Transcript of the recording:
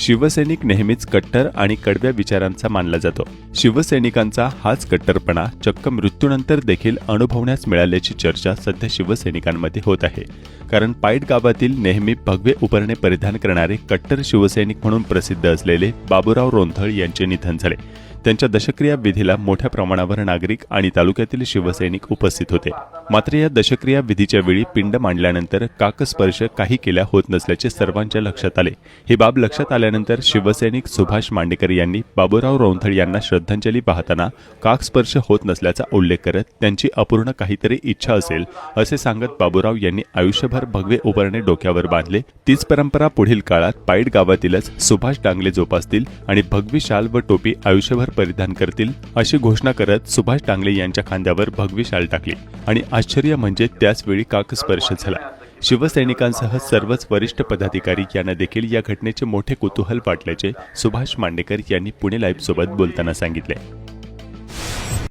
शिवसैनिक नेहमीच कट्टर आणि कडव्या विचारांचा मानला जातो। शिवसैनिकांचा हाच कट्टरपणा चक्क मृत्यूनंतर देखील अनुभवण्यास मिळाल्याची चर्चा सध्या शिवसैनिकांमध्ये होत आहे। कारण पायट गावातील नेहमी भगवे उपरणे परिधान करणारे कट्टर शिवसैनिक म्हणून प्रसिद्ध असलेले बाबूराव रोंथळ यांचे निधन झाले। त्यांच्या दशक्रिया विधीला मोठ्या प्रमाणावर नागरिक आणि तालुक्यातील शिवसैनिक उपस्थित होते। मात्र या दशक्रिया विधीच्या वेळी पिंड मांडल्यानंतर काकस्पर्श काही केल्या होत नसल्याचे सर्वांच्या लक्षात आले। ही बाब लक्षात आल्यानंतर शिवसैनिक सुभाष मांडेकर यांनी बाबूराव रोंथळ यांना श्रद्धांजली पाहताना काकस्पर्श होत नसल्याचा उल्लेख करत त्यांची अपूर्ण काहीतरी इच्छा असेल असे सांगत बाबूराव यांनी आयुष्यभर भगवे उपरणे डोक्यावर बांधले। तीच परंपरा पुढील काळात पायट गावातीलच सुभाष डांगले जोपासतील आणि भगवी शाल व टोपी आयुष्यभर परिधान करतील अशी घोषणा करत सुभाष डांगले यांच्या खांद्यावर भगवी शाल टाकली आणि आश्चर्य म्हणजे त्याच वेळी काकस्पर्श झाला। शिवसैनिकांसह सर्वच वरिष्ठ पदाधिकारी यांना देखील या घटनेचे मोठे कुतूहल वाटल्याचे सुभाष मांडेकर यांनी पुणे लाईव्ह सोबत बोलताना सांगितले।